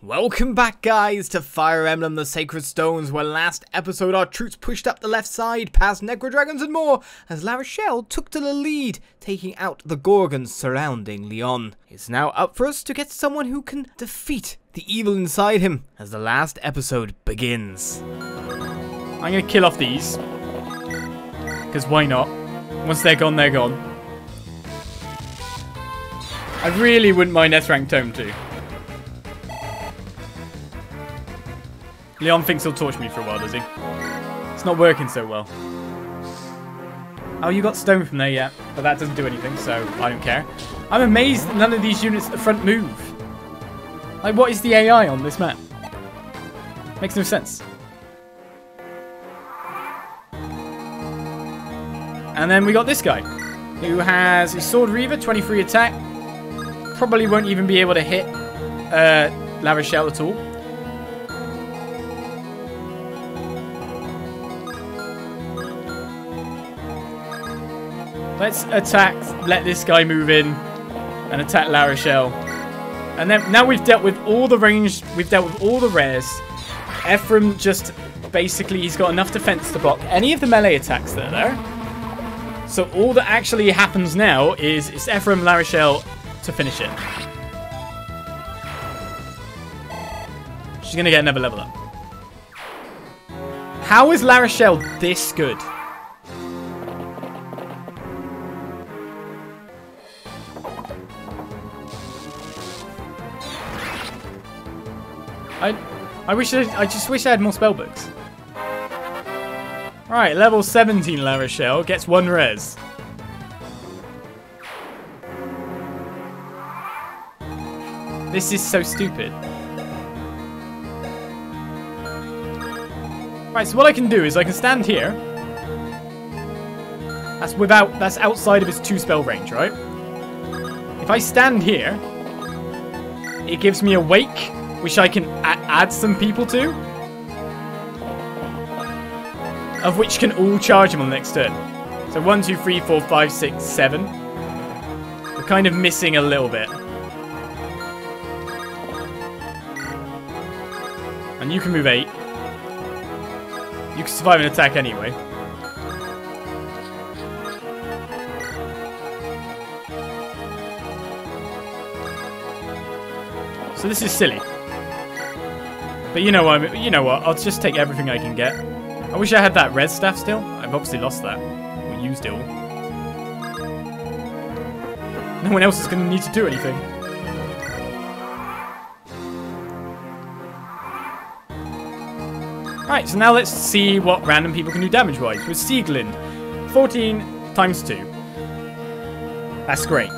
Welcome back, guys, to Fire Emblem the Sacred Stones, where last episode our troops pushed up the left side, past Necro Dragons and more, as La Rochelle took to the lead, taking out the Gorgons surrounding Lyon. It's now up for us to get someone who can defeat the evil inside him, as the last episode begins. I'm going to kill off these, because why not? Once they're gone, they're gone. I really wouldn't mind S-Rank Tome too. Leon thinks he'll torch me for a while, does he? It's not working so well. Oh, you got stone from there, yeah. But that doesn't do anything, so I don't care. I'm amazed that none of these units at the front move. Like, what is the AI on this map? Makes no sense. And then we got this guy, who has his Sword Reaver, 23 attack. Probably won't even be able to hit La Rochelle at all. Let's attack, let this guy move in, and attack La Rochelle. And then, now we've dealt with all the range, we've dealt with all the rares. Ephraim just, basically, he's got enough defense to block any of the melee attacks that are there. So all that actually happens now is it's Ephraim, La Rochelle to finish it. She's going to get another level up. How is La Rochelle this good? I just wish I had more spellbooks. Alright, level 17 La Rochelle gets 1 res. This is so stupid. Right, so what I can do is I can stand here. That's outside of his 2 spell range, right? If I stand here, it gives me a wake, which I can add some people to, of which can all charge him on the next turn. So 1, 2, 3, 4, 5, 6, 7. We're kind of missing a little bit. And you can move 8. You can survive an attack anyway. So this is silly. But you know what? I'll just take everything I can get. I wish I had that red staff still. I've obviously lost that. Or used it all. No one else is going to need to do anything. Right, so now let's see what random people can do damage-wise. With Sieglind, 14 times 2. That's great.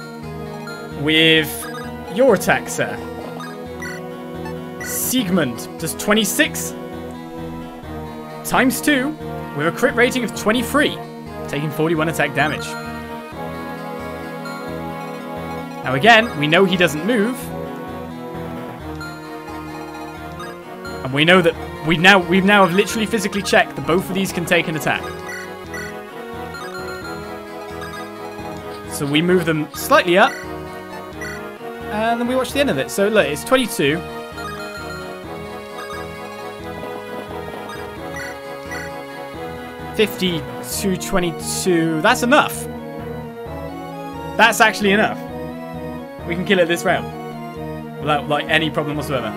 With your attack, sir. Siegmund does 26 times 2 with a crit rating of 23, taking 41 attack damage. Now again, we know he doesn't move, and we know that we've now have literally physically checked that both of these can take an attack. So we move them slightly up, and then we watch the end of it. So look, it's 22. 50 to 22. That's enough. That's actually enough. We can kill it this round without like any problem whatsoever.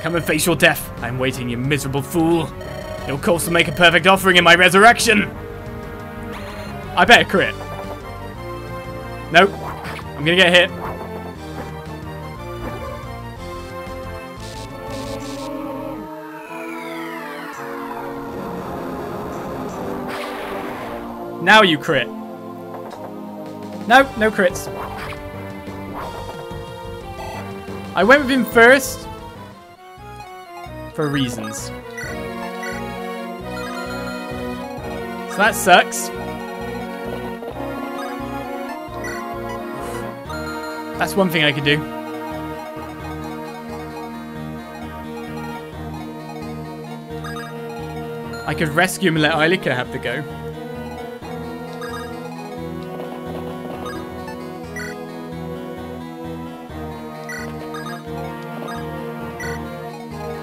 Come and face your death. I'm waiting, you miserable fool. Your corpse will make a perfect offering in my resurrection. I better crit. Nope. I'm gonna get hit. Now you crit. No, no crits. I went with him first for reasons. So that sucks. That's one thing I could do. I could rescue him and let Eirika have the go.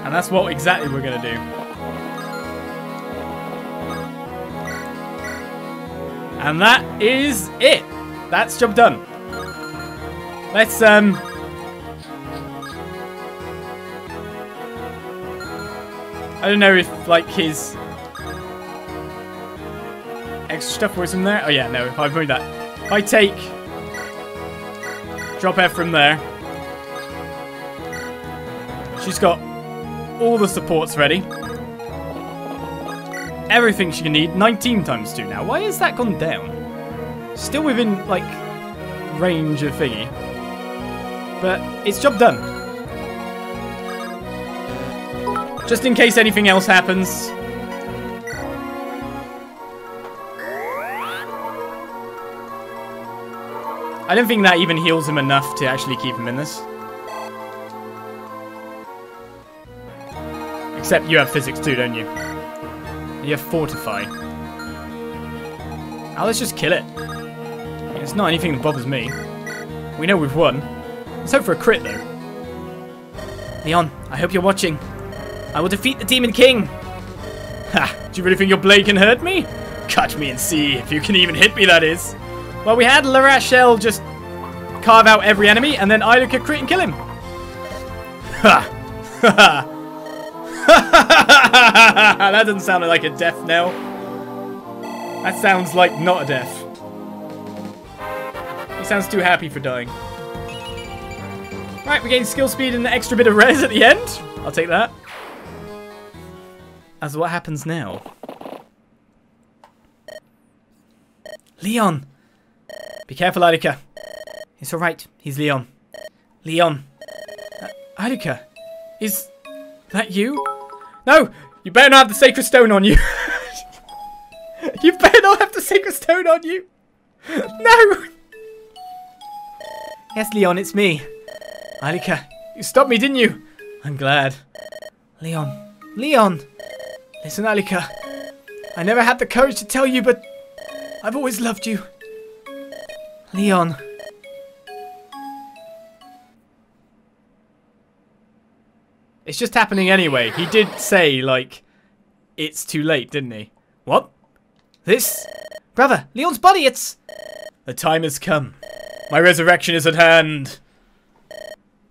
And that's what exactly we're going to do. And that is it. That's job done. Let's, I don't know if, like, his extra stuff was in there. Oh, yeah, no, if I move that. If I take... Drop Ephraim there. She's got all the supports ready. Everything she can need. 19 times 2 now. Why has that gone down? Still within, like, range of thingy. But it's job done. Just in case anything else happens. I don't think that even heals him enough to actually keep him in this. Except you have physics too, don't you? You have fortify. Oh, let's just kill it. It's not anything that bothers me. We know we've won. Let's hope for a crit, though. Leon, I hope you're watching. I will defeat the Demon King. Ha! Do you really think your blade can hurt me? Catch me and see if you can even hit me, that is. Well, we had La Rochelle just carve out every enemy, and then Eirika crit and kill him. Ha! Ha ha! That doesn't sound like a death knell. That sounds like not a death. He sounds too happy for dying. Right, we gain skill speed and an extra bit of res at the end. I'll take that. As what happens now? Leon! Be careful, Eirika. It's alright. He's Leon. Leon. Eirika. Is that you? No! You better not have the Sacred Stone on you. You better not have the Sacred Stone on you. No! Yes, Leon, it's me. Eirika, you stopped me, didn't you? I'm glad. Leon. Leon! Listen, Eirika. I never had the courage to tell you, but I've always loved you. Leon. It's just happening anyway. He did say, like, it's too late, didn't he? What? This? Brother, Leon's body, it's... The time has come. My resurrection is at hand.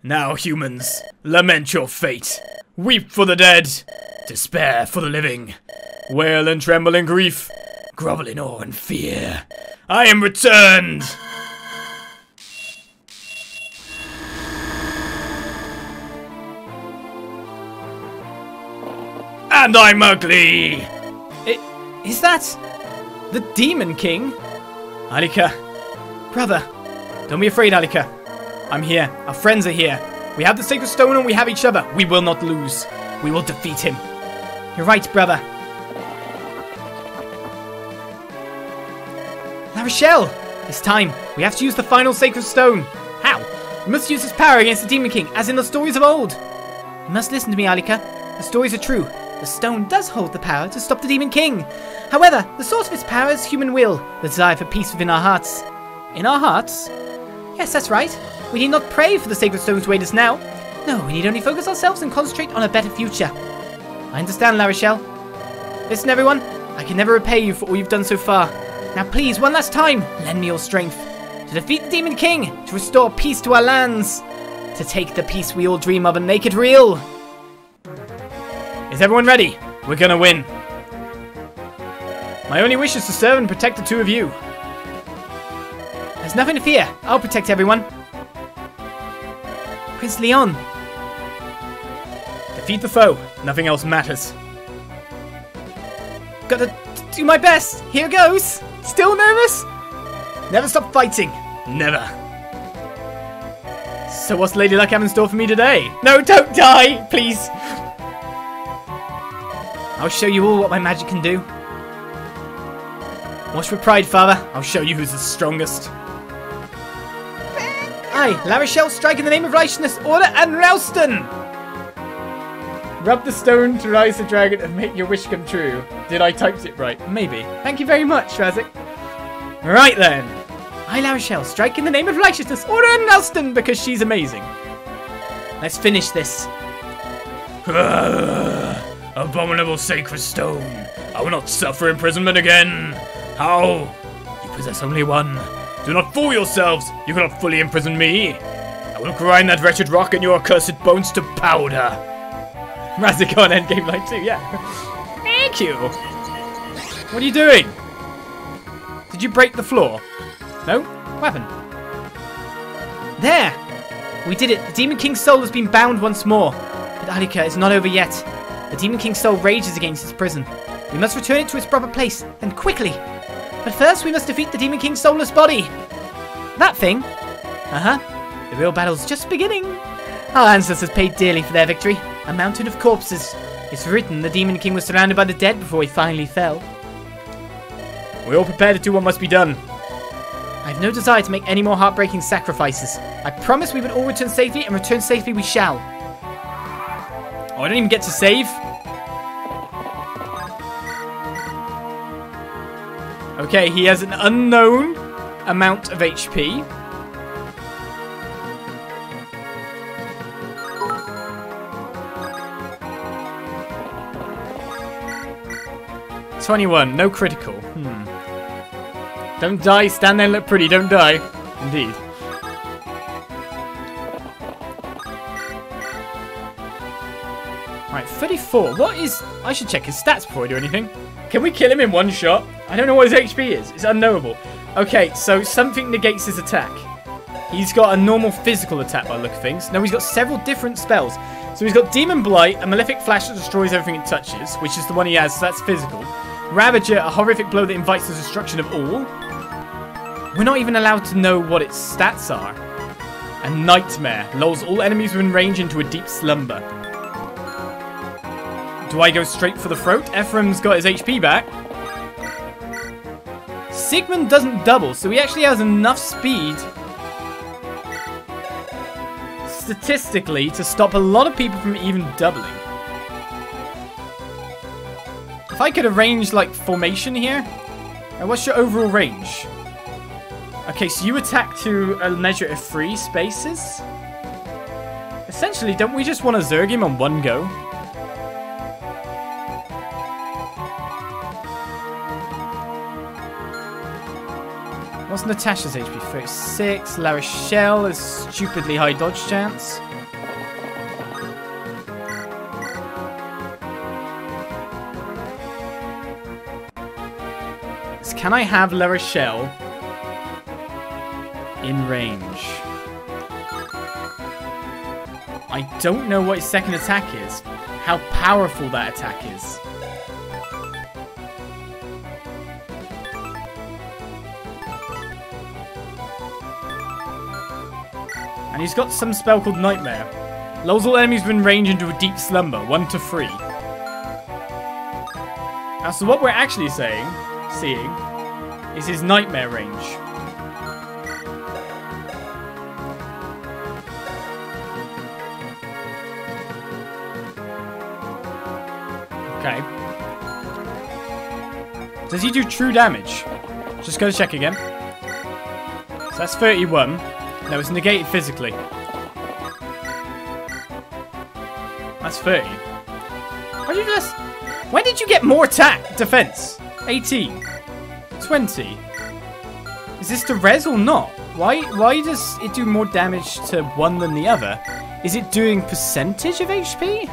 Now, humans, lament your fate. Weep for the dead. Despair for the living. Wail and tremble in grief. Grovel in awe and fear. I am returned! And I'm ugly! Is that the Demon King? Eirika. Brother. Don't be afraid, Eirika. I'm here. Our friends are here. We have the Sacred Stone and we have each other. We will not lose. We will defeat him. You're right, brother. La Rochelle! It's time. We have to use the final Sacred Stone. How? We must use its power against the Demon King, as in the stories of old. You must listen to me, Eirika. The stories are true. The stone does hold the power to stop the Demon King. However, the source of its power is human will, the desire for peace within our hearts. In our hearts? Yes, that's right. We need not pray for the Sacred Stones to aid us now. No, we need only focus ourselves and concentrate on a better future. I understand, La Rochelle. Listen, everyone. I can never repay you for all you've done so far. Now please, one last time, lend me your strength. To defeat the Demon King, to restore peace to our lands. To take the peace we all dream of and make it real. Is everyone ready? We're gonna win. My only wish is to serve and protect the two of you. There's nothing to fear. I'll protect everyone. Prince Leon. Defeat the foe. Nothing else matters. Gotta do my best. Here goes. Still nervous? Never stop fighting. Never. So what's Lady Luck have in store for me today? No, don't die, please. I'll show you all what my magic can do. Watch with pride, father. I'll show you who's the strongest. I, La Rochelle, strike in the name of righteousness, order, and Ralston! Rub the stone to rise the dragon and make your wish come true. Did I type it right? Maybe. Thank you very much, Razik. Right then. I, La Rochelle, strike in the name of righteousness, order, and Ralston, because she's amazing. Let's finish this. Abominable sacred stone. I will not suffer imprisonment again. How? You possess only one. Do not fool yourselves. You cannot fully imprison me. I will grind that wretched rock and your accursed bones to powder. Razikon endgame like 2, yeah. Thank you. What are you doing? Did you break the floor? No? What happened? There! We did it. The Demon King's soul has been bound once more. But Eirika is not over yet. The Demon King's soul rages against its prison. We must return it to its proper place, and quickly. But first, we must defeat the Demon King's soulless body. That thing? Uh-huh. The real battle's just beginning. Our ancestors paid dearly for their victory. A mountain of corpses. It's written the Demon King was surrounded by the dead before he finally fell. We're all prepared to do what must be done. I have no desire to make any more heartbreaking sacrifices. I promise we will all return safely, and return safely we shall. Oh, I don't even get to save? Okay, he has an unknown amount of HP. $21, no critical. Don't die, stand there and look pretty, don't die. Indeed. Right, 34. What is... I should check his stats before I do anything. Can we kill him in one shot? I don't know what his HP is. It's unknowable. Okay, so something negates his attack. He's got a normal physical attack by the look of things. No, he's got several different spells. So he's got Demon Blight, a malefic flash that destroys everything it touches, which is the one he has, so that's physical. Ravager, a horrific blow that invites the destruction of all. We're not even allowed to know what its stats are. And Nightmare, lulls all enemies within range into a deep slumber. Do I go straight for the throat? Ephraim's got his HP back. Sigmund doesn't double, so he actually has enough speed statistically to stop a lot of people from even doubling. If I could arrange like formation here. What's your overall range? Okay, so you attack to a measure of 3 spaces. Essentially, don't we just want to Zerg him on one go? What's Natasha's HP? 36. La Rochelle is stupidly high dodge chance. So can I have La Rochelle in range? I don't know what his second attack is. How powerful that attack is. And he's got some spell called Nightmare. Lulls all enemies within range into a deep slumber, 1 to 3. Now, so what we're actually seeing is his Nightmare range. Okay. Does he do true damage? Just gotta check again. So that's 31. No, it's negated physically. That's 30. Why did you just... When did you get more attack? Defense. 18. 20. Is this the res or not? Why does it do more damage to one than the other? Is it doing percentage of HP?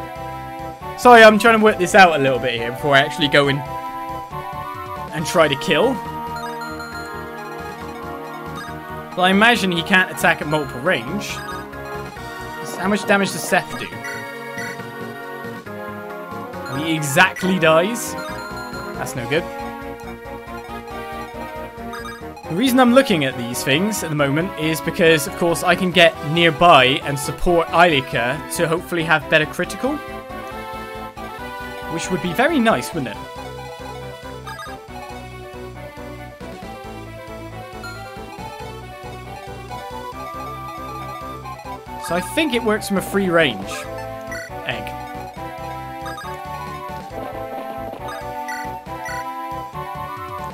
Sorry, I'm trying to work this out a little bit here before I actually go in and try to kill. Well, I imagine he can't attack at multiple range. How much damage does Seth do? He exactly dies. That's no good. The reason I'm looking at these things at the moment is because, of course, I can get nearby and support Eirika to hopefully have better critical. Which would be very nice, wouldn't it? So I think it works from a free range egg.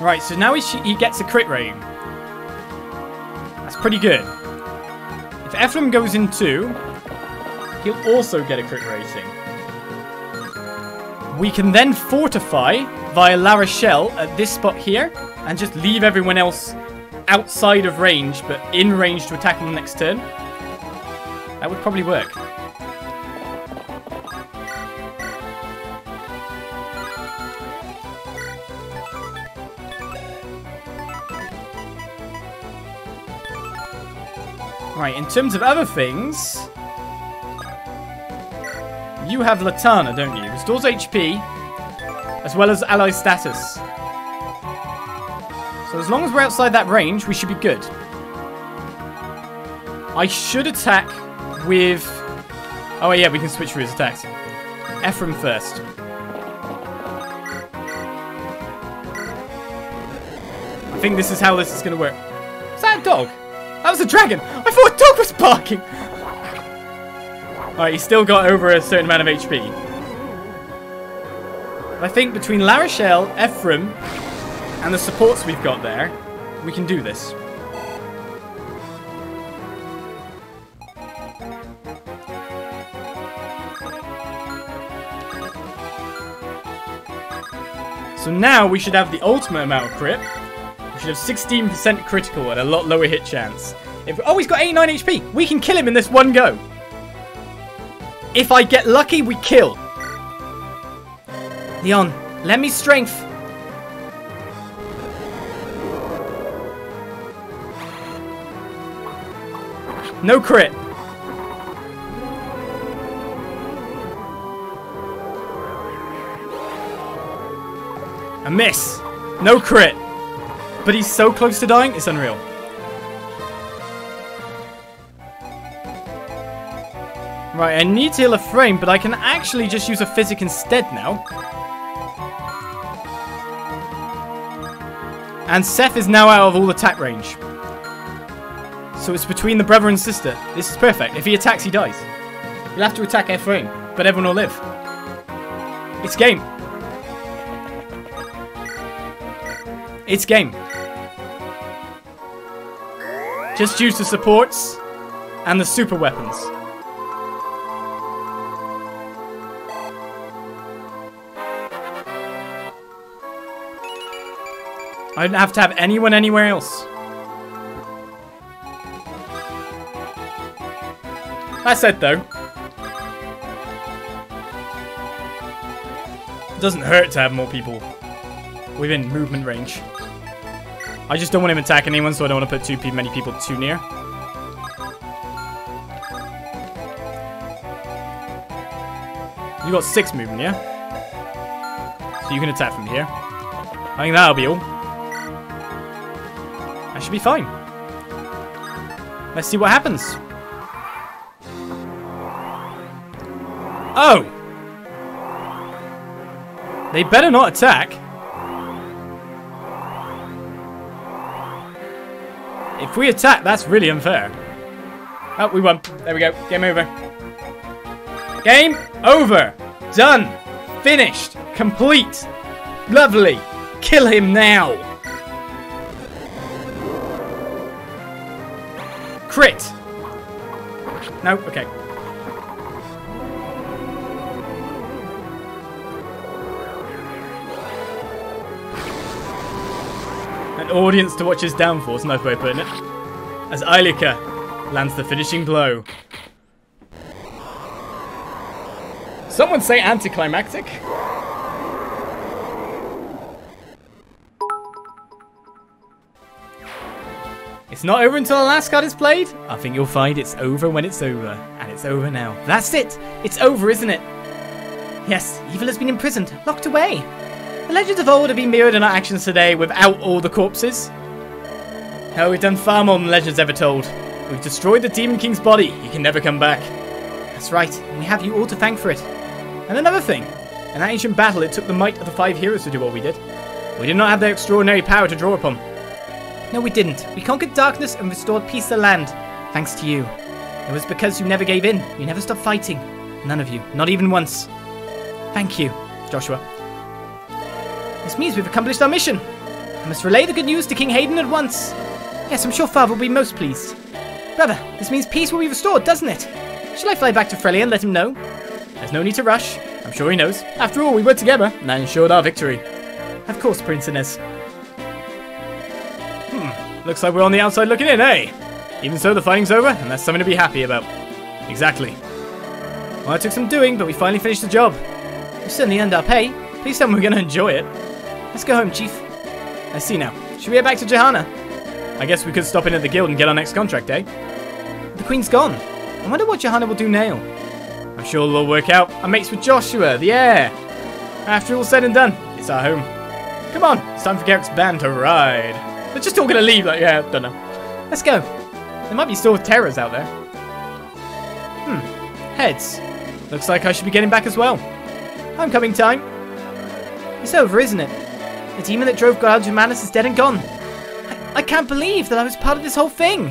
Right, so now he gets a crit rating. That's pretty good. If Ephraim goes in 2, he'll also get a crit rating. We can then fortify via La Rochelle at this spot here and just leave everyone else outside of range, but in range to attack on the next turn. That would probably work. Right, in terms of other things, you have Latana, don't you? Restores HP, as well as ally status. So as long as we're outside that range, we should be good. I should attack with... Oh yeah, we can switch through his attacks. Ephraim first. I think this is how this is going to work. Is that a dog? That was a dragon! I thought a dog was barking! Alright, he's still got over a certain amount of HP. I think between La Rochelle, Ephraim, and the supports we've got there, we can do this. So now we should have the ultimate amount of crit. We should have 16% critical and a lot lower hit chance. Oh, he's got 89 HP. We can kill him in this one go. If I get lucky, we kill. Lyon, lend me strength. No crit. A miss. No crit. But he's so close to dying, it's unreal. Right, I need to heal a frame, but I can actually just use a physic instead now. And Seth is now out of all attack range. So it's between the brother and sister. This is perfect. If he attacks, he dies. You'll have to attack Ephraim, but everyone will live. It's game. It's game. Just use the supports and the super weapons. I don't have to have anyone anywhere else. That said, though, it doesn't hurt to have more people within movement range. I just don't want him attacking anyone, so I don't want to put too many people too near. You got 6 movement, yeah? So you can attack from here. I think that'll be all. That should be fine. Let's see what happens. Oh! They better not attack. If we attack, that's really unfair. Oh, we won. There we go. Game over. Game over. Done. Finished. Complete. Lovely. Kill him now. Crit. No? Okay. An audience to watch his downfall is a nice way of putting it. As Eirika lands the finishing blow. Someone say anticlimactic. It's not over until the last card is played. I think you'll find it's over when it's over. And it's over now. That's it. It's over, isn't it? Yes, evil has been imprisoned, locked away. The legends of old have been mirrored in our actions today without all the corpses. Oh, we've done far more than legends ever told. We've destroyed the Demon King's body. He can never come back. That's right, and we have you all to thank for it. And another thing. In that ancient battle, it took the might of the 5 heroes to do what we did. We did not have their extraordinary power to draw upon. No, we didn't. We conquered darkness and restored peace to the land. Thanks to you. It was because you never gave in. You never stopped fighting. None of you. Not even once. Thank you, Joshua. This means we've accomplished our mission. I must relay the good news to King Hayden at once. Yes, I'm sure Father will be most pleased. Brother, this means peace will be restored, doesn't it? Shall I fly back to Frelia and let him know? There's no need to rush. I'm sure he knows. After all, we were together, and that ensured our victory. Of course, Prince Inez. Looks like we're on the outside looking in, eh? Even so, the fighting's over, and that's something to be happy about. Exactly. Well, it took some doing, but we finally finished the job. We certainly earned our pay. Please tell me we're going to enjoy it. Let's go home, Chief. I see now. Should we head back to Johanna? I guess we could stop in at the guild and get our next contract, eh? The Queen's gone. I wonder what Johanna will do now. I'm sure it'll all work out. I'm mates with Joshua, the heir. After all said and done, it's our home. Come on, it's time for Garrick's band to ride. They're just all going to leave, like, yeah, don't know. Let's go. There might be still terrors out there. Heads. Looks like I should be getting back as well. Homecoming time. It's over, isn't it? The demon that drove God out of madness is dead and gone. I can't believe that I was part of this whole thing.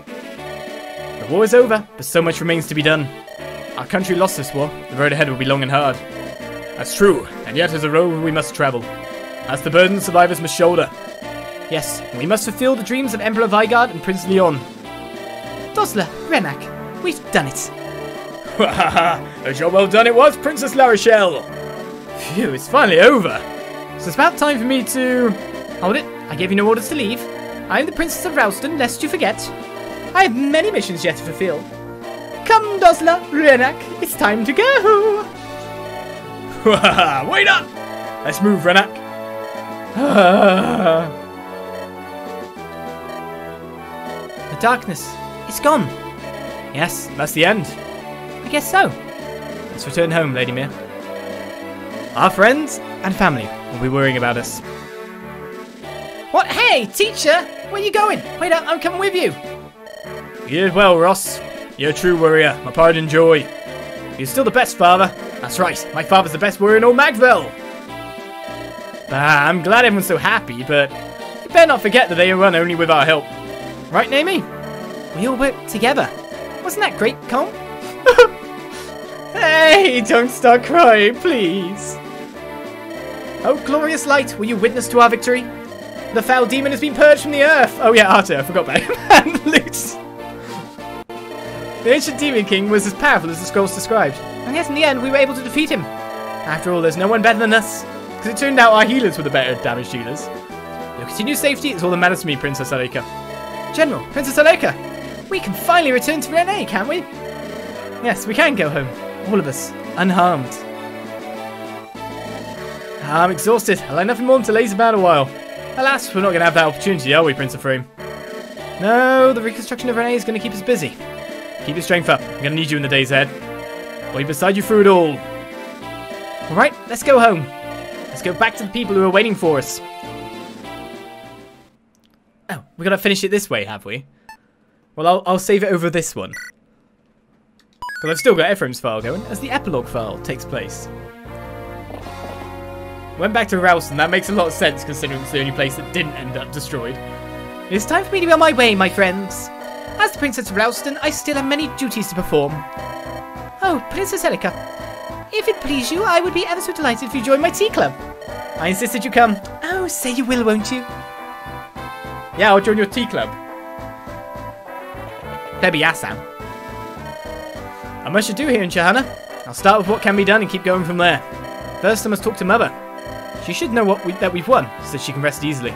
The war is over, but so much remains to be done. Our country lost this war. The road ahead will be long and hard. That's true, and yet there's a road we must travel. That's the burden survivors must shoulder. Yes, we must fulfill the dreams of Emperor Vigard and Prince Lyon. Dosla, Renak, we've done it. A job well done it was, Princess La Rochelle. Phew, it's finally over. So it's about time for me to... Hold it, I gave you no orders to leave. I am the Princess of Ralston, lest you forget. I have many missions yet to fulfill. Come, Dosla, Renak, it's time to go. Wait up! Let's move, Renak. The darkness, it's gone. Yes, that's the end. I guess so. Let's return home, Lady Mir. Our friends and family will be worrying about us. What? Hey, teacher! Where are you going? Wait up, I'm coming with you. You did well, Ross. You're a true warrior, my pride and joy. You're still the best, father. That's right, my father's the best warrior in all Magvel. I'm glad everyone's so happy, but you better not forget that they run only with our help. Right, Naomi? We all work together. Wasn't that great, Colm? Hey, don't start crying, please. Oh, glorious light, will you witness to our victory? The foul demon has been purged from the earth. Oh yeah, Arthur, I forgot about him. And Lutz. The ancient demon king was as powerful as the scrolls described. And yet in the end, we were able to defeat him. After all, there's no one better than us. Because it turned out our healers were the better damage dealers. Your continued safety is all that matters to me, Princess Eirika. General, Princess Eirika, we can finally return to Renais, can't we? Yes, we can go home. All of us, unharmed. I'm exhausted. I'll have nothing more than to laze about a while. Alas, we're not going to have that opportunity, are we, Prince Ephraim? No, the reconstruction of Renais is going to keep us busy. Keep your strength up. I'm going to need you in the days ahead. I'll be beside you through it all. Alright, let's go home. Let's go back to the people who are waiting for us. Oh, we've got to finish it this way, have we? Well, I'll save it over this one. Because I've still got Ephraim's file going, as the epilogue file takes place. Went back to Ralston. That makes a lot of sense, considering it's the only place that didn't end up destroyed. It's time for me to be on my way, my friends. As the Princess of Ralston, I still have many duties to perform. Oh, Princess Eirika, if it please you, I would be ever so delighted if you joined my tea club. I insist that you come. Oh, say you will, won't you? Yeah, I'll join your tea club. Baby, yes, Sam. Not much to do here in Johanna. I'll start with what can be done and keep going from there. First, I must talk to Mother. She should know that we've won, so that she can rest easily.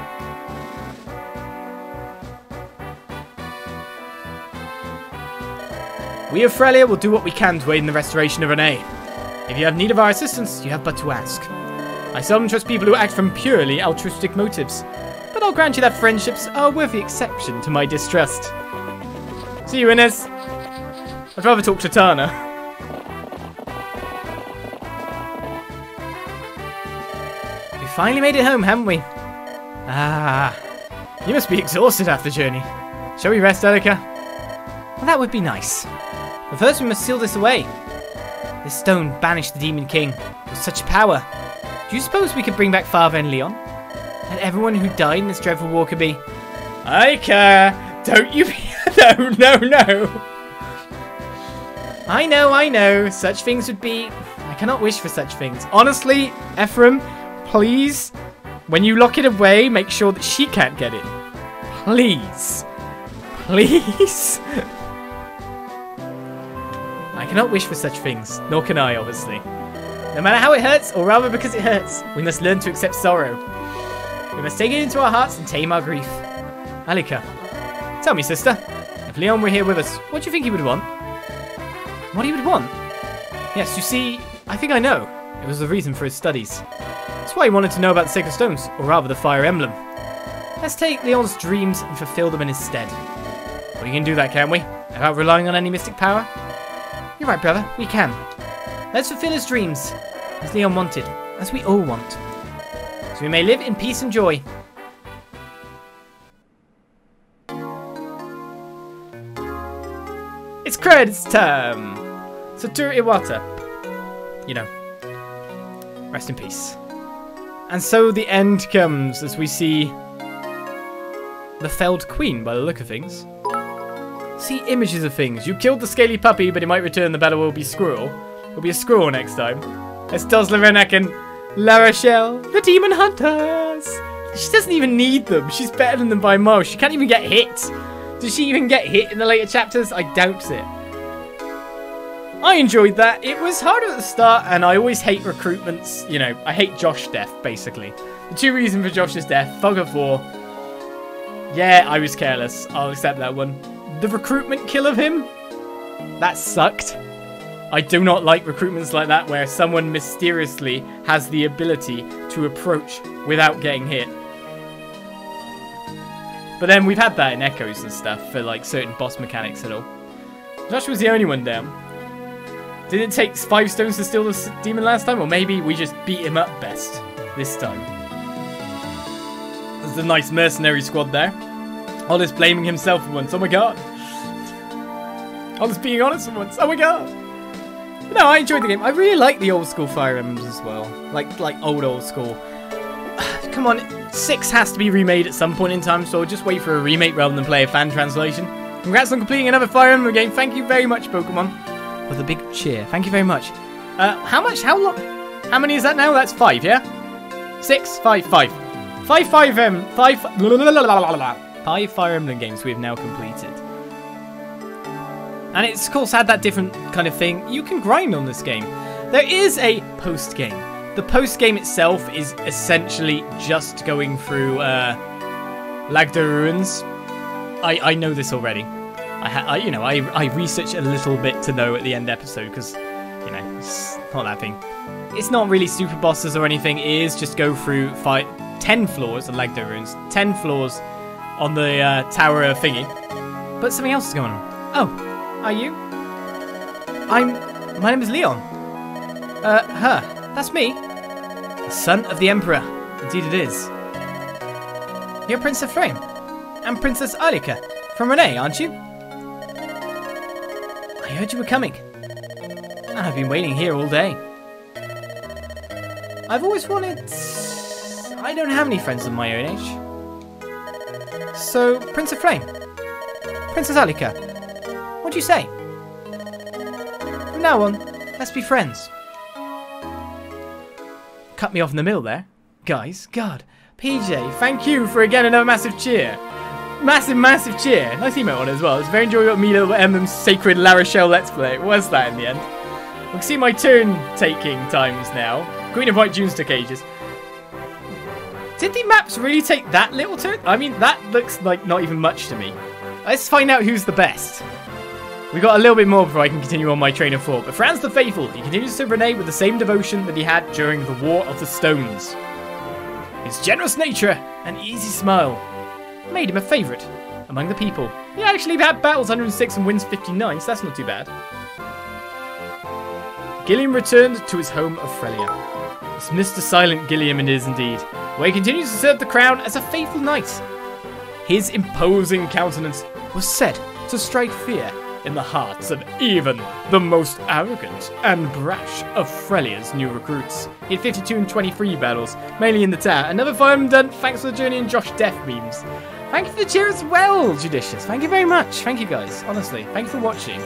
We of Frelia will do what we can to aid in the restoration of Renais. If you have need of our assistance, you have but to ask. I seldom trust people who act from purely altruistic motives, but I'll grant you that friendships are a worthy exception to my distrust. See you, Inez. I'd rather talk to Tana. We finally made it home, haven't we? Ah, you must be exhausted after the journey. Shall we rest, Eirika? Well, that would be nice. But first we must seal this away. This stone banished the Demon King with such power. Do you suppose we could bring back Father and Lyon? And everyone who died in this dreadful war could be... Eirika! Don't you be... No! I know. Such things would be... I cannot wish for such things. Honestly, Ephraim, please, when you lock it away, make sure that she can't get it. Please. I cannot wish for such things, nor can I, obviously. No matter how it hurts, or rather because it hurts, we must learn to accept sorrow. We must take it into our hearts and tame our grief. Eirika, tell me, sister, if Lyon were here with us, what do you think he would want? What he would want? Yes, you see, I think I know. It was the reason for his studies. That's why he wanted to know about the Sacred Stones, or rather the Fire Emblem. Let's take Lyon's dreams and fulfill them in his stead. We can do that, can't we? Without relying on any mystic power? You're right, brother, we can. Let's fulfill his dreams, as Lyon wanted, as we all want. So we may live in peace and joy. It's credits time! Satoru Iwata. You know. Rest in peace. And so the end comes as we see the felled queen by the look of things. See images of things. You killed the scaly puppy, but he might return. The battle will be squirrel. It'll be a squirrel next time. It's Dosler Renek and La Rochelle, the demon hunters. She doesn't even need them. She's better than them by miles. She can't even get hit. Does she even get hit in the later chapters? I doubt it. I enjoyed that. It was harder at the start, and I always hate recruitments. You know, I hate Josh's death, basically. The two reasons for Josh's death, Fog of War. Yeah, I was careless. I'll accept that one. The recruitment kill of him? That sucked. I do not like recruitments like that where someone mysteriously has the ability to approach without getting hit. But then we've had that in Echoes and stuff for like certain boss mechanics and all. Josh was the only one down. Did it take 5 stones to steal the demon last time? Or maybe we just beat him up best this time. There's a nice mercenary squad there. Olis blaming himself for once. Oh my god. Olis being honest for once. Oh my god. But no, I enjoyed the game. I really like the old school Fire Emblems as well. Like old school. Come on, 6 has to be remade at some point in time, so I'll just wait for a remake rather than play a fan translation. Congrats on completing another Fire Emblem game. Thank you very much, Pokemon. For the big cheer. Thank you very much. How much? How long? How many is that now? That's 5, yeah? 6? 5. 5 Fire Emblem games we have now completed. And it's of course had that different kind of thing. You can grind on this game. There is a post-game. The post-game itself is essentially just going through Lagdo Ruins. I know this already. I researched a little bit to know at the end episode because, you know, it's not that thing. It's not really super bosses or anything. It is just go through 10 floors of Lagdo Ruins, 10 floors on the tower thingy. But something else is going on. Oh, are you? My name is Lyon. That's me. The son of the Emperor. Indeed it is. You're Prince Ephraim. And Princess Eirika from Renais, aren't you? I heard you were coming. And I've been waiting here all day. I've always wanted... I don't have any friends of my own age. So, Prince Ephraim. Princess Eirika. What do you say? From now on, let's be friends. Cut me off in the middle there. Guys, God. PJ, thank you for again another massive cheer. Massive cheer. Nice emote on it as well. It's very enjoyable me little Emblem's Sacred La Rochelle Let's Play. What was that in the end? We can see my turn taking times now. Queen of White Junes took ages. Did the maps really take that little turn? I mean, that looks like not even much to me. Let's find out who's the best. We got a little bit more before I can continue on my train of thought. But Franz the Faithful, he continues to Renais with the same devotion that he had during the War of the Stones. His generous nature and easy smile made him a favourite among the people. He actually had battles 106 and wins 59, so that's not too bad. Gilliam returned to his home of Frelia. It's Mr. Silent Gilliam it is indeed, where he continues to serve the crown as a faithful knight. His imposing countenance was said to strike fear in the hearts of even the most arrogant and brash of Frelia's new recruits. He had 52 and 23 battles, mainly in the tower. Another fireman done, thanks for the journey and Josh Death memes. Thank you for the cheer as well, Judicious. Thank you very much. Thank you guys, honestly. Thank you for watching.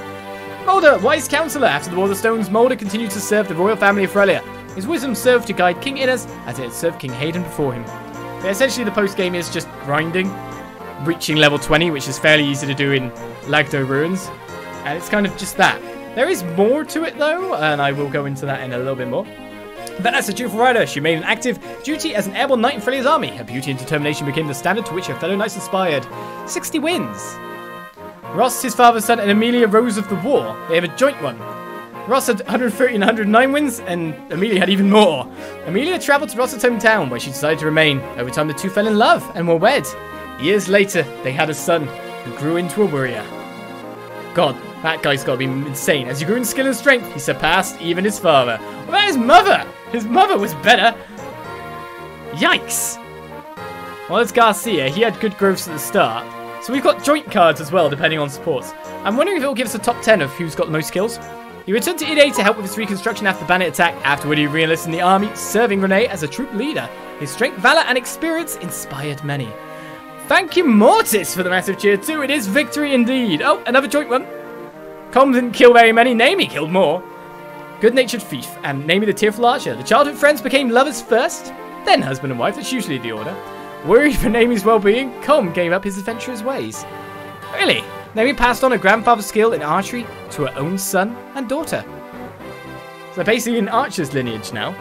Mulder, wise counsellor. After the War of the Stones, Mulder continued to serve the royal family of Frelia. His wisdom served to guide King Innes as it had served King Hayden before him. But essentially the post-game is just grinding, reaching level 20, which is fairly easy to do in Lagdo Ruins. And it's kind of just that. There is more to it though, and I will go into that in a little bit more. But as a dutiful rider, she made an active duty as an airborne knight in Frelia's army. Her beauty and determination became the standard to which her fellow knights aspired. 60 wins. Ross, his father's son, and Amelia rose of the war. They have a joint one. Ross had 130 and 109 wins, and Amelia had even more. Amelia travelled to Ross's hometown, where she decided to remain. Over time, the two fell in love and were wed. Years later, they had a son who grew into a warrior. God, that guy's got to be insane. As he grew in skill and strength, he surpassed even his father. What about his mother? His mother was better. Yikes. Well, it's Garcia. He had good growths at the start. So we've got joint cards as well, depending on supports. I'm wondering if it will give us a top 10 of who's got the most kills. He returned to Ide to help with his reconstruction after the bandit attack. Afterward, he re-enlisted in the army, serving Renais as a troop leader. His strength, valor, and experience inspired many. Thank you, Mortis, for the massive cheer too. It is victory indeed. Oh, another joint one. Com didn't kill very many. Naomi killed more. Good-natured thief and Naomi the tearful archer. The childhood friends became lovers first, then husband and wife. That's usually the order. Worried for Naomi's well-being, Com gave up his adventurous ways. Really? Naomi passed on her grandfather's skill in archery to her own son and daughter. So basically an archer's lineage now.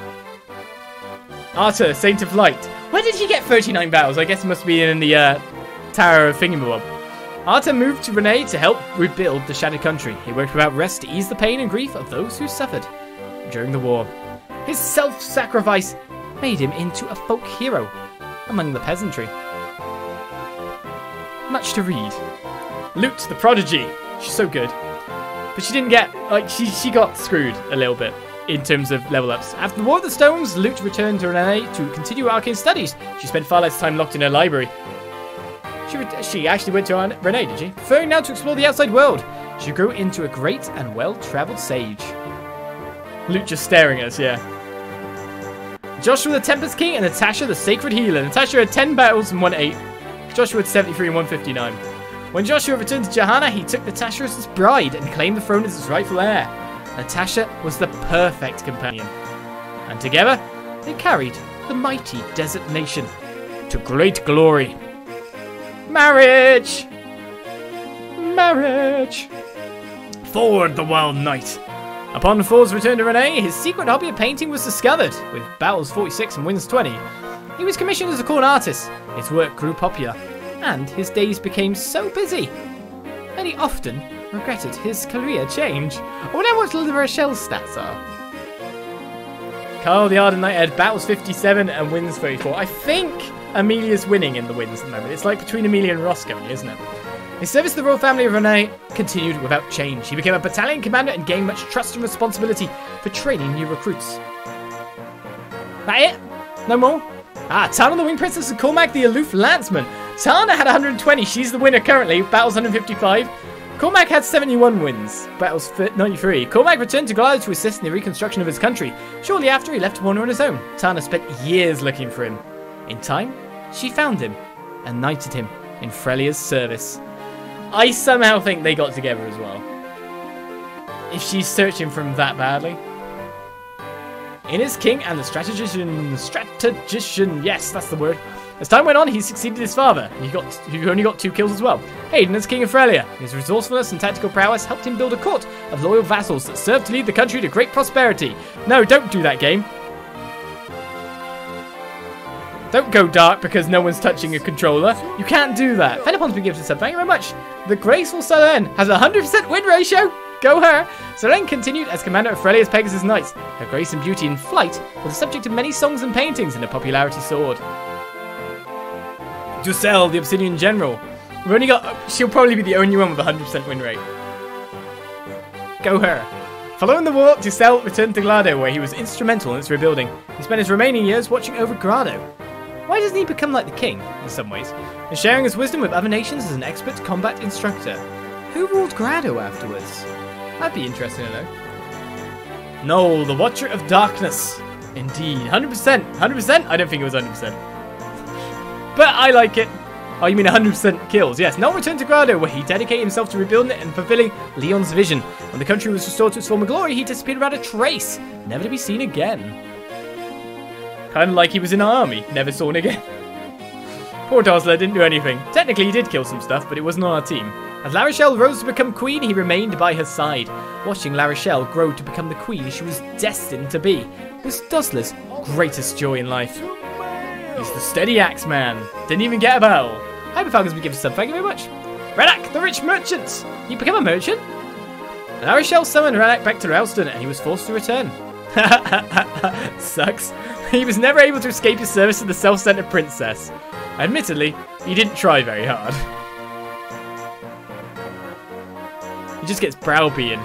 Arthur, Saint of Light. Where did he get 39 battles? I guess it must be in the Tower of Thingamabob. Arthur moved to Renais to help rebuild the shattered country. He worked without rest to ease the pain and grief of those who suffered during the war. His self-sacrifice made him into a folk hero among the peasantry. Much to read. Lute, the prodigy. She's so good. But she didn't get, like, she got screwed a little bit in terms of level ups. After the War of the Stones, Lute returned to Renais to continue her arcane studies. She spent far less time locked in her library. She actually went to Renais, did she? Preferring now to explore the outside world, she grew into a great and well-travelled sage. Lute just staring at us, yeah. Joshua the Tempest King and Natasha the Sacred Healer. Natasha had 10 battles and won 8. Joshua had 73 and 159. When Joshua returned to Johanna, he took Natasha as his bride and claimed the throne as his rightful heir. Natasha was the perfect companion. And together, they carried the mighty desert nation to great glory. Marriage! Marriage! Forward, the wild knight! Upon Ford's return to Renais, his secret hobby of painting was discovered, with battles 46 and wins 20. He was commissioned as a court artist. His work grew popular, and his days became so busy that he often regretted his career change. I wonder what La Rochelle's stats are. Carl the Ardent Knight had battles 57 and wins 34. I think Amelia's winning in the wins at the moment. It's like between Amelia and Ross going, isn't it? His service to the royal family of Renais continued without change. He became a battalion commander and gained much trust and responsibility for training new recruits. That it? No more? Tana the Winged Princess and Cormac the Aloof Lanceman. Tana had 120. She's the winner currently. Battles 155. Cormac had 71 wins. Battles 93. Cormac returned to Grado to assist in the reconstruction of his country. Shortly after, he left to wander on his own. Tana spent years looking for him. In time, she found him and knighted him in Frelia's service. I somehow think they got together as well. If she's searching for him that badly. Innes King and the strategician, yes, that's the word. As time went on, he succeeded his father, who only got 2 kills as well. Hayden as King of Frelia. His resourcefulness and tactical prowess helped him build a court of loyal vassals that served to lead the country to great prosperity. No, don't do that, game. Don't go dark because no one's touching a controller. You can't do that. Fennepon's been given a sub. Thank you very much. The graceful Selene has a 100% win ratio. Go her. Selene continued as commander of Frelia's Pegasus Knights. Her grace and beauty in flight were the subject of many songs and paintings, and her popularity soared. Dussel, the Obsidian General. We've only got... she'll probably be the only one with a 100% win rate. Go her. Following the war, Dussel returned to Grado, where he was instrumental in its rebuilding. He spent his remaining years watching over Grado. Why doesn't he become like the king, in some ways, and sharing his wisdom with other nations as an expert combat instructor? Who ruled Grado afterwards? That'd be interesting to know. No, the Watcher of Darkness. Indeed, 100%. 100%? I don't think it was 100%. But I like it. Oh, you mean 100% kills? Yes. Noel returned to Grado, where he dedicated himself to rebuilding it and fulfilling Lyon's vision. When the country was restored to its former glory, he disappeared without a trace, never to be seen again. Kind of like he was in our army, never saw him again. Poor Dosler didn't do anything. Technically, he did kill some stuff, but it wasn't on our team. As La Rochelle rose to become queen, he remained by her side. Watching La Rochelle grow to become the queen she was destined to be was Dosler's greatest joy in life. He's the steady axe man. Didn't even get a battle. Hyper Falcons be given some. Thank you very much. Redak, the rich merchant. You become a merchant? La Rochelle summoned Redak back to Ralston, and he was forced to return. Sucks. He was never able to escape his service to the self-centered princess. Admittedly, he didn't try very hard. He just gets browbeaten.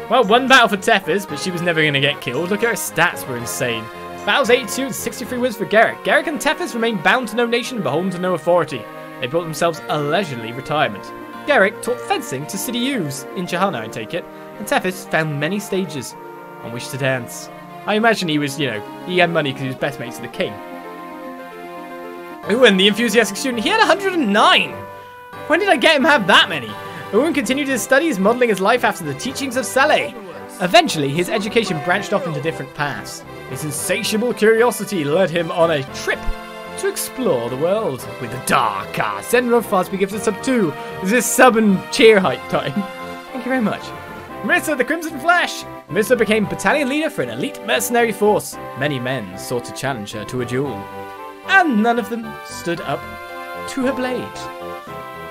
Well, one battle for Tethys, but she was never going to get killed. Look at her stats, were insane. Battles 82 and 63 wins for Garrick. Garrick and Tethys remained bound to no nation and beholden to no authority. They brought themselves a leisurely retirement. Garrick taught fencing to city youths, in Johanna I take it, and Tethys found many stages on which to dance. I imagine he was, you know, he had money because he was best mates with the king. Ooh, and the enthusiastic student, he had 109! When did I get him have that many? Owen continued his studies, modelling his life after the teachings of Saleh. Eventually, his education branched off into different paths. His insatiable curiosity led him on a trip to explore the world with the dark arts. Send Rofars be gifted sub 2. This is sub and cheer hype time. Thank you very much. Marissa, the Crimson Flash. Marissa became battalion leader for an elite mercenary force. Many men sought to challenge her to a duel, and none of them stood up to her blade.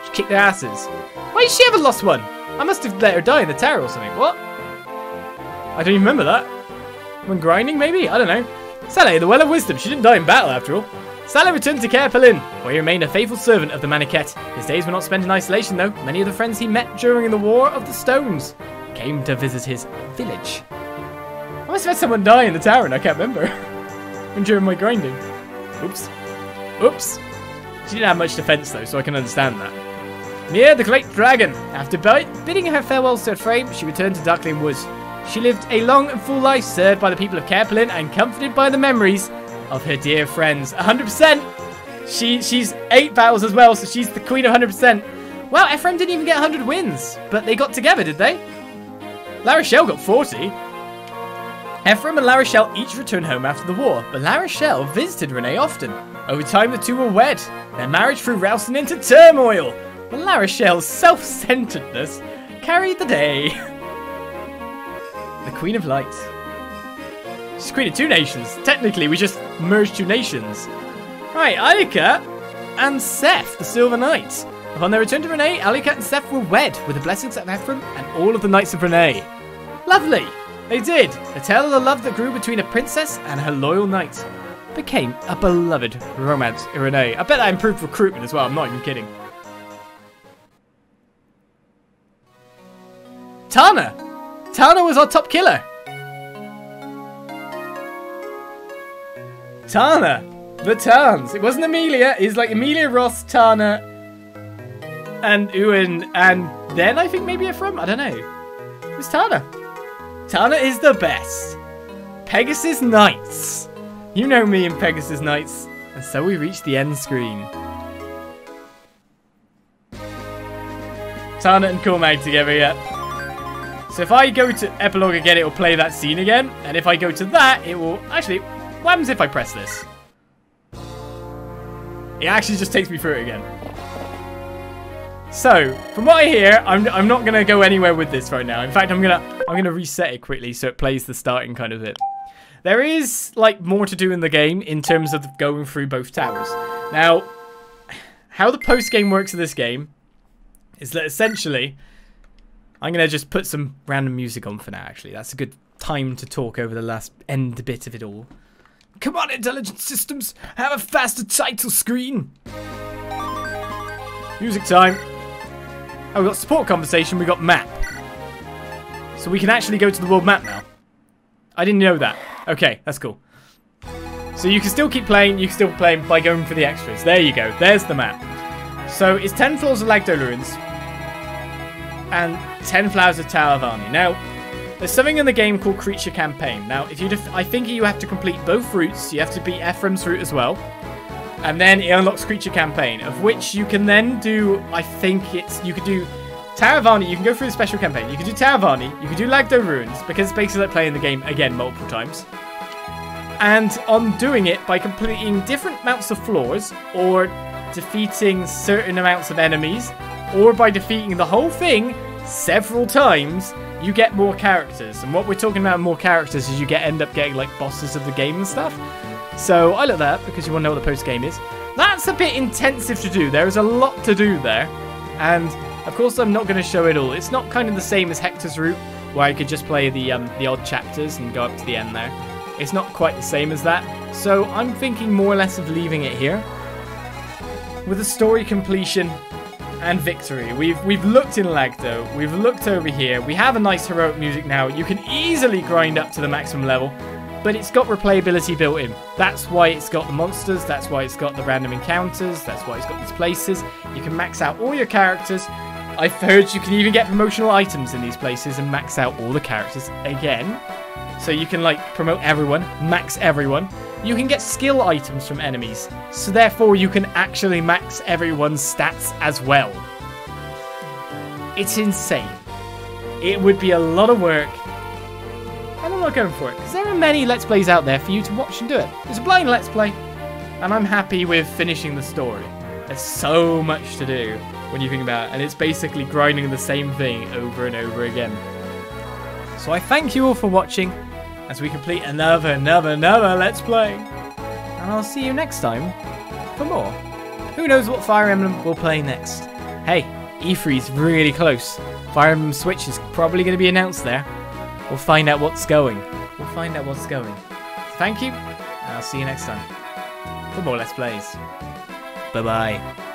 She kicked their asses. Why did she ever lost one? I must have let her die in the tower or something. What? I don't even remember that. When grinding, maybe? I don't know. Saleh, the Well of Wisdom. She didn't die in battle, after all. Saleh returned to Caer Pelin, where he remained a faithful servant of the Maniquette. His days were not spent in isolation, though. Many of the friends he met during the War of the Stones came to visit his village. I must have had someone die in the tower, and I can't remember. During my grinding. Oops. Oops. She didn't have much defense, though, so I can understand that. Near the Great Dragon. After bidding her farewells to Ephraim, she returned to Darkling Woods. She lived a long and full life, served by the people of Caer Pelin and comforted by the memories of her dear friends. 100%. She's 8 battles as well, so she's the queen of 100%. Wow, Ephraim didn't even get 100 wins, but they got together, did they? La Rochelle got 40. Ephraim and La Rochelle each returned home after the war, but La Rochelle visited Renais often. Over time, the two were wed. Their marriage threw Ralston into turmoil, but La Rochelle's self-centeredness carried the day. The Queen of Light. She's Queen of 2 nations. Technically, we just merged 2 nations. Right, Eirika and Seth, the Silver Knight. Upon their return to Renais, Eirika and Seth were wed with the blessings of Ephraim and all of the Knights of Renais. Lovely. They did. A tale of the love that grew between a princess and her loyal knight became a beloved romance in Renais. I bet that improved recruitment as well. I'm not even kidding. Tana. Tana was our top killer. Tana. The Tarns. It wasn't Amelia. It's like Amelia, Ross, Tana, and Ewan, and then I think maybe Ephraim. I don't know. It was Tana. Tana is the best. Pegasus Knights. You know me and Pegasus Knights. And so we reach the end screen. Tana and Cormag together, yeah. So if I go to Epilogue again, it will play that scene again. And if I go to that, it will... Actually, what happens if I press this? It actually just takes me through it again. So, from what I hear, I'm not gonna go anywhere with this right now. In fact, I'm gonna reset it quickly so it plays the starting kind of bit. There is like more to do in the game in terms of going through both towers. Now, how the post game works in this game is that essentially, I'm gonna just put some random music on for now. Actually, that's a good time to talk over the last end bit of it all. Come on, intelligent systems, have a faster title screen. Music time. Oh, we got support conversation, we got map. So we can actually go to the world map now. I didn't know that. Okay, that's cool. So you can still keep playing, you can still play by going for the extras. There you go, there's the map. So it's 10 floors of Lagdo Ruins and 10 flowers of Tower of Arni. Now, there's something in the game called Creature Campaign. Now, if you I think you have to complete both routes. You have to beat Ephraim's route as well. And then it unlocks Creature Campaign, of which you can then do, I think you could do Tower of Arni, you can go through the special campaign. You can do Tower of Arni, you can do Lagdo Ruins, because it's basically like playing the game again multiple times. And on doing it by completing different amounts of floors, or defeating certain amounts of enemies, or by defeating the whole thing several times, you get more characters. And what we're talking about more characters is you end up getting like bosses of the game and stuff. So I look that up because you want to know what the post game is. That's a bit intensive to do. There is a lot to do there. And of course I'm not going to show it all. It's not kind of the same as Hector's route, where I could just play the odd chapters and go up to the end there. It's not quite the same as that. So I'm thinking more or less of leaving it here with a story completion and victory. We've looked in Lagdo, we've looked over here, we have a nice heroic music now. You can easily grind up to the maximum level, but it's got replayability built in. That's why it's got the monsters, that's why it's got the random encounters, that's why it's got these places. You can max out all your characters. I've heard you can even get promotional items in these places and max out all the characters again. So you can like promote everyone, max everyone. You can get skill items from enemies, so therefore you can actually max everyone's stats as well. It's insane. It would be a lot of work, and I'm not going for it, because there are many Let's Plays out there for you to watch and do it. It's a blind Let's Play, and I'm happy with finishing the story. There's so much to do when you think about it, and it's basically grinding the same thing over and over again. So I thank you all for watching, as we complete another Let's Play. And I'll see you next time for more. Who knows what Fire Emblem we'll play next? Hey, E3's really close. Fire Emblem Switch is probably going to be announced there. We'll find out what's going. Thank you, and I'll see you next time for more Let's Plays. Bye-bye.